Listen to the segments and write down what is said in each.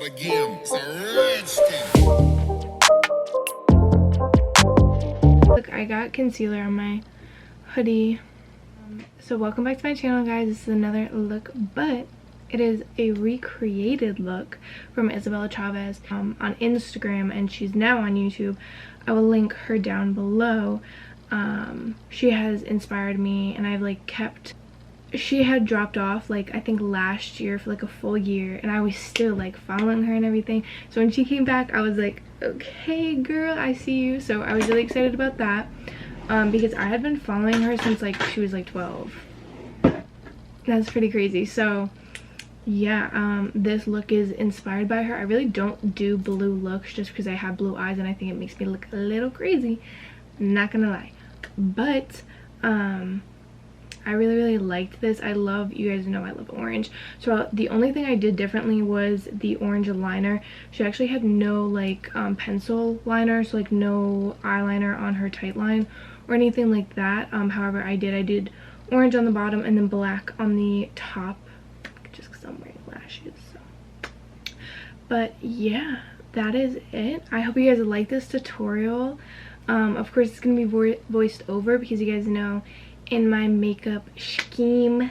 start again. It's a redskin. Look, I got concealer on my hoodie. So welcome back to my channel, guys. This is another look, but it is a recreated look from Isabella Chavez on Instagram, and she's now on YouTube. I will link her down below. She has inspired me, and I've like kept, she had dropped off like I think last year for like a full year, and I was still like following her and everything. So when she came back, I was like, okay girl, I see you. So I was really excited about that, because I had been following her since like she was like 12. That's pretty crazy. So yeah, this look is inspired by her. I really don't do blue looks just because I have blue eyes and I think it makes me look a little crazy, not gonna lie. But I really liked this. I love, you guys know I love orange, so the only thing I did differently was the orange liner. She actually had no like pencil liner, so like no eyeliner on her tight line or anything like that. However, I did orange on the bottom and then black on the top, just because I'm wearing lashes. So. But yeah, that is it. I hope you guys like this tutorial. Of course it's gonna be voiced over because you guys know in my makeup scheme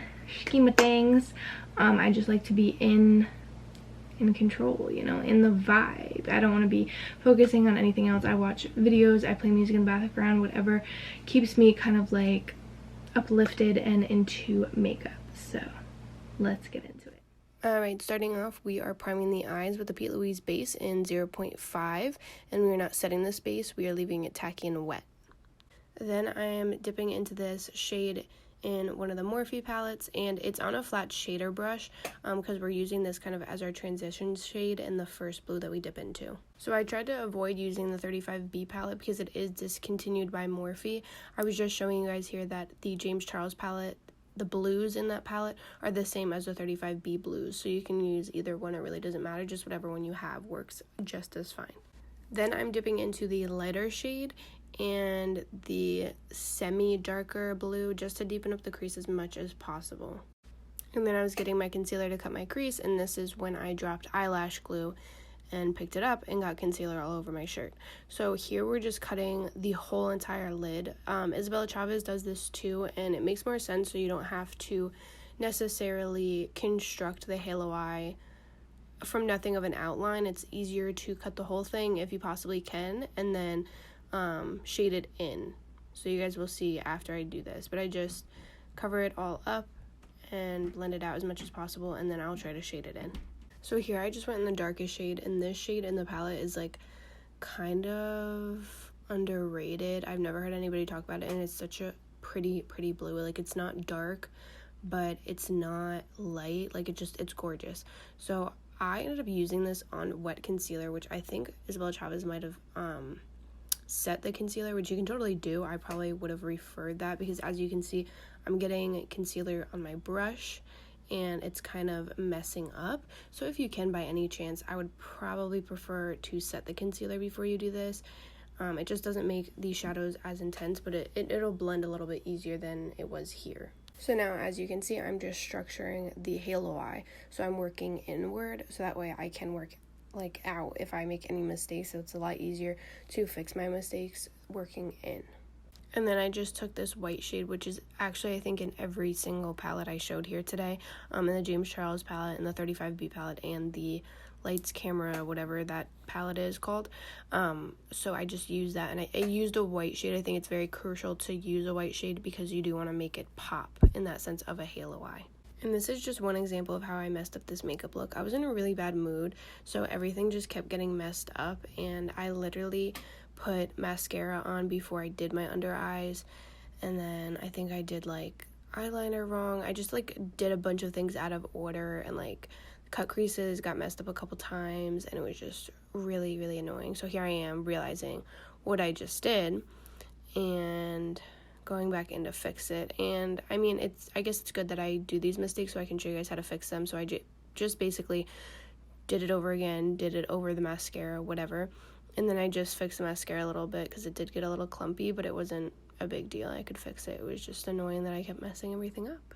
of things, I just like to be in control, you know, in the vibe. I don't want to be focusing on anything else. I watch videos, I play music in the background, whatever keeps me kind of like uplifted and into makeup. So let's get into it. Alright, starting off, we are priming the eyes with the Pete Louise base in 0.5, and we are not setting this base, we are leaving it tacky and wet. Then I am dipping into this shade in one of the Morphe palettes, and it's on a flat shader brush because we're using this kind of as our transition shade in the first blue that we dip into. So I tried to avoid using the 35B palette because it is discontinued by Morphe. I was just showing you guys here that the James Charles palette, the blues in that palette are the same as the 35B blues, so you can use either one. It really doesn't matter, just whatever one you have works just as fine. Then I'm dipping into the lighter shade and the semi-darker blue just to deepen up the crease as much as possible. And then I was getting my concealer to cut my crease, and this is when I dropped eyelash glue and picked it up and got concealer all over my shirt. So here we're just cutting the whole entire lid. Isabella Chavez does this too, and it makes more sense so you don't have to necessarily construct the halo eye from nothing of an outline. It's easier to cut the whole thing if you possibly can, and then shade it in. So you guys will see after I do this, but I just cover it all up and blend it out as much as possible, and then I'll try to shade it in. So here I just went in the darkest shade, and this shade in the palette is like kind of underrated. I've never heard anybody talk about it, and it's such a pretty blue. Like, it's not dark, but it's not light. Like, it's gorgeous. So I ended up using this on wet concealer, which I think Isabella Chavez might have set the concealer, which you can totally do. I probably would have referred that because, as you can see, I'm getting concealer on my brush and it's kind of messing up. So if you can, by any chance, I would probably prefer to set the concealer before you do this. It just doesn't make these shadows as intense, but it'll blend a little bit easier than it was here. So now, as you can see, I'm just structuring the halo eye. So I'm working inward, so that way I can work like out if I make any mistakes, so it's a lot easier to fix my mistakes working in. And then I just took this white shade, which is actually I think in every single palette I showed here today, in the James Charles palette, and the 35B palette, and the Lights Camera, whatever that palette is called. So I just used that, and I used a white shade. I think it's very crucial to use a white shade because you do want to make it pop in that sense of a halo eye. And this is just one example of how I messed up this makeup look. I was in a really bad mood, so everything just kept getting messed up, and I literally put mascara on before I did my under eyes, and then I think I did like eyeliner wrong. I just like did a bunch of things out of order, and like cut creases got messed up a couple times, and it was just really annoying. So here I am realizing what I just did and going back in to fix it. And I mean, I guess it's good that I do these mistakes so I can show you guys how to fix them. So I just basically did it over again, did it over the mascara, whatever. And then I just fixed the mascara a little bit because it did get a little clumpy, but it wasn't a big deal. I could fix it. It was just annoying that I kept messing everything up.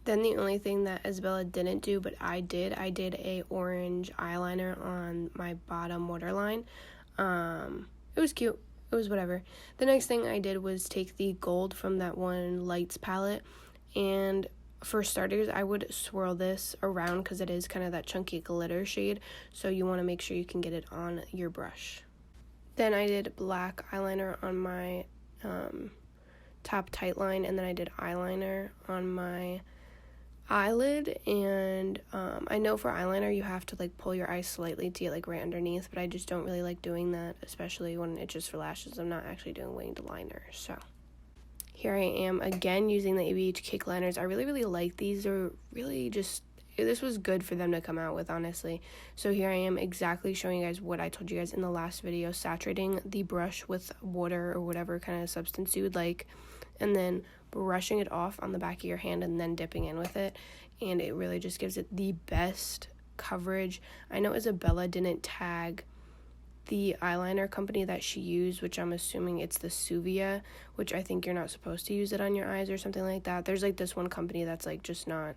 Then the only thing that Isabella didn't do, but I did a orange eyeliner on my bottom waterline. It was cute. It was whatever. The next thing I did was take the gold from that one Lights palette, and for starters, I would swirl this around because it is kind of that chunky glitter shade, so you want to make sure you can get it on your brush. Then I did black eyeliner on my top tight line, and then I did eyeliner on my eyelid. And I know for eyeliner you have to like pull your eyes slightly to get like right underneath, but I just don't really like doing that, especially when it's just for lashes. I'm not actually doing winged liner. So here I am again using the ABH cake liners. I really like these. They're really just, this was good for them to come out with, honestly. So here I am exactly showing you guys what I told you guys in the last video, saturating the brush with water or whatever kind of substance you would like, and then brushing it off on the back of your hand and then dipping in with it, and it really just gives it the best coverage. I know Isabella didn't tag the eyeliner company that she used, which I'm assuming it's the Suvia, which I think you're not supposed to use it on your eyes or something like that. There's like this one company that's like just not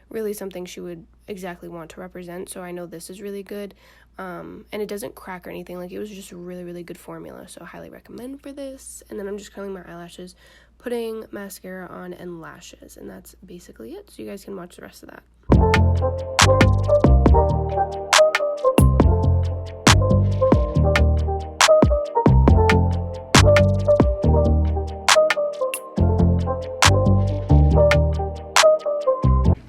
really something she would exactly want to represent, so I know this is really good. And it doesn't crack or anything. Like, it was just a really good formula, so highly recommend for this. And then I'm just curling my eyelashes, putting mascara on, and lashes, and that's basically it. So you guys can watch the rest of that.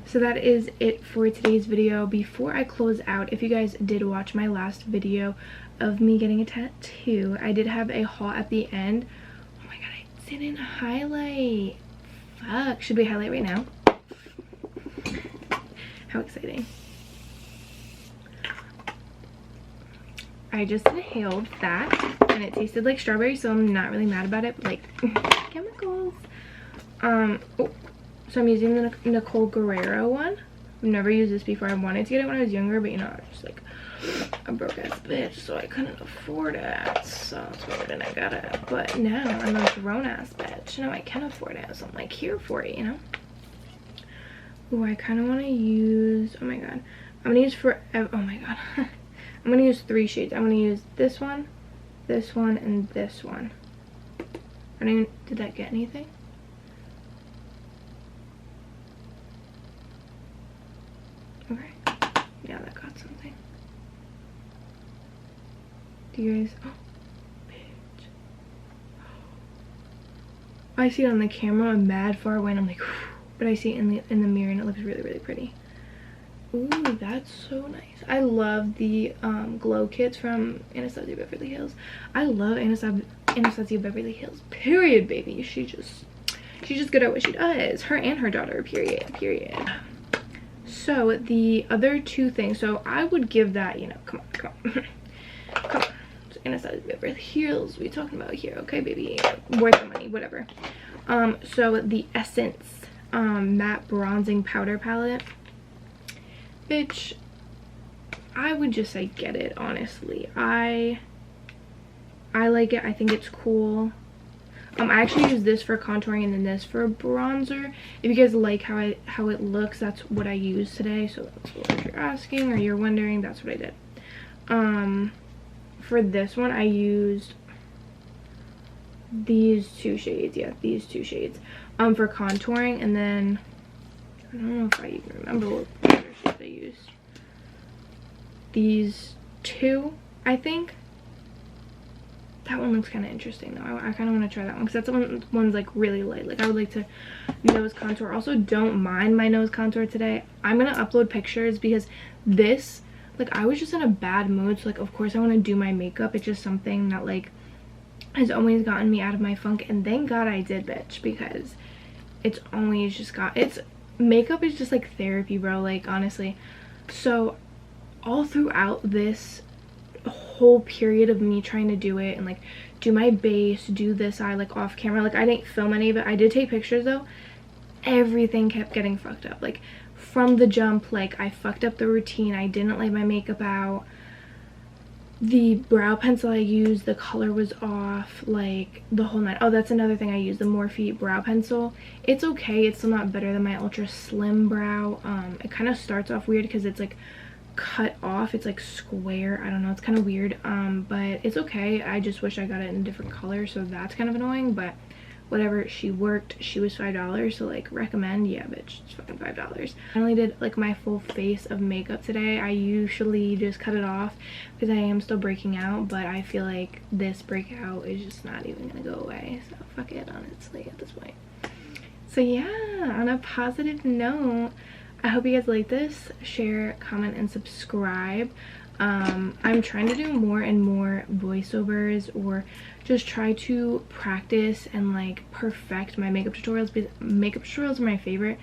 So that is it for today's video. Before I close out, if you guys did watch my last video of me getting a tattoo, I did have a haul at the end. Oh my god, I didn't highlight. Fuck, should we highlight right now? How exciting. I just inhaled that and it tasted like strawberry, so I'm not really mad about it, but like chemicals. Oh. So I'm using the Nicole Guerrero one. I've never used this before. I wanted to get it when I was younger, but you know, I was just like a broke ass bitch, so I couldn't afford it. So that's why then I got it. But now I'm a grown ass bitch. Now I can afford it, so I'm like here for it, you know? Ooh, I kind of want to use, oh my god. I'm going to use forever, oh my god. I'm going to use 3 shades. I'm going to use this one, and this one. I don't even, did that get anything? Okay, yeah, that got something. Do you guys, oh, bitch. I see it on the camera, I'm mad far away, and I'm like, whew, but I see it in the mirror, and it looks really pretty. Ooh, that's so nice. I love the glow kits from Anastasia Beverly Hills. I love Anastasia Beverly Hills, period, baby. She's just good at what she does. Her and her daughter, period. So the other 2 things, so I would give that, you know, come on. It's Anastasia Beverly Hills we talking about here, okay, baby, worth the money, whatever. So the Essence matte bronzing powder palette, bitch, I would just say get it, honestly. I like it. I think it's cool. I actually use this for contouring and then this for bronzer. If you guys like how it looks, that's what I use today. So that's what, if you're asking or you're wondering, that's what I did. For this one, I used these 2 shades. Yeah, these 2 shades for contouring, and then I don't know if I even remember what other shades I used. These 2, I think. That one looks kind of interesting though. I kind of want to try that one because that's the one's like really light. Like, I would like to nose contour. Also, don't mind my nose contour today. I'm gonna upload pictures because this, like, I was just in a bad mood, so like of course I want to do my makeup. It's just something that like has always gotten me out of my funk, and thank god I did, bitch, because it's always just makeup is just like therapy, bro, like, honestly. So all throughout this whole period of me trying to do it and like do my base, do this eye like off camera, like I didn't film any of it. I did take pictures though. Everything kept getting fucked up, like from the jump. Like, I fucked up the routine. I didn't lay my makeup out. The brow pencil I used, the color was off, like the whole night. Oh, that's another thing I used, the Morphe brow pencil. It's okay, it's still not better than my ultra slim brow. It kind of starts off weird because it's like cut off, it's like square, I don't know, it's kind of weird, but it's okay. I just wish I got it in a different color, so that's kind of annoying, but whatever. She worked, she was $5, so like recommend, yeah bitch, it's fucking $5. I only did like my full face of makeup today. I usually just cut it off because I am still breaking out, but I feel like this breakout is just not even gonna go away, so fuck it, honestly, at this point. So yeah, on a positive note, I hope you guys like this. Share, comment, and subscribe. I'm trying to do more and more voiceovers, or just try to practice and like perfect my makeup tutorials, because makeup tutorials are my favorite,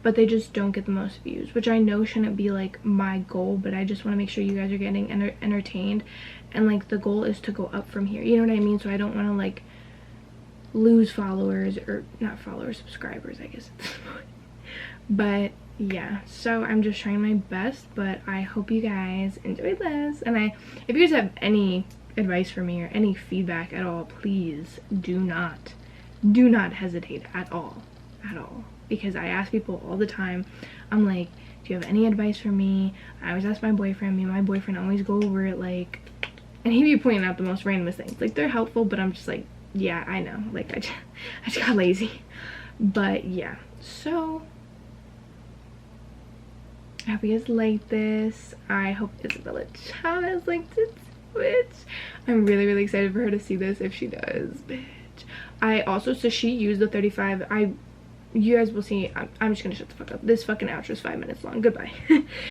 but they just don't get the most views, which I know shouldn't be like my goal, but I just want to make sure you guys are getting entertained, and like the goal is to go up from here, you know what I mean? So I don't want to like lose followers, or not followers, subscribers I guess at this point. But yeah, so I'm just trying my best, but I hope you guys enjoyed this. And if you guys have any advice for me or any feedback at all, please do not hesitate at all, because I ask people all the time. I'm like, do you have any advice for me? I always ask my boyfriend. Me and my boyfriend always go over it, like, and he be pointing out the most randomest things. Like, they're helpful, but I'm just like, yeah, I know, like I just got lazy. But yeah, so I hope you guys like this. I hope Isabella Chavez liked it, bitch. I'm really excited for her to see this, if she does, bitch. I also, so she used the 35. You guys will see. I'm just gonna shut the fuck up. This fucking outro is 5 minutes long. Goodbye.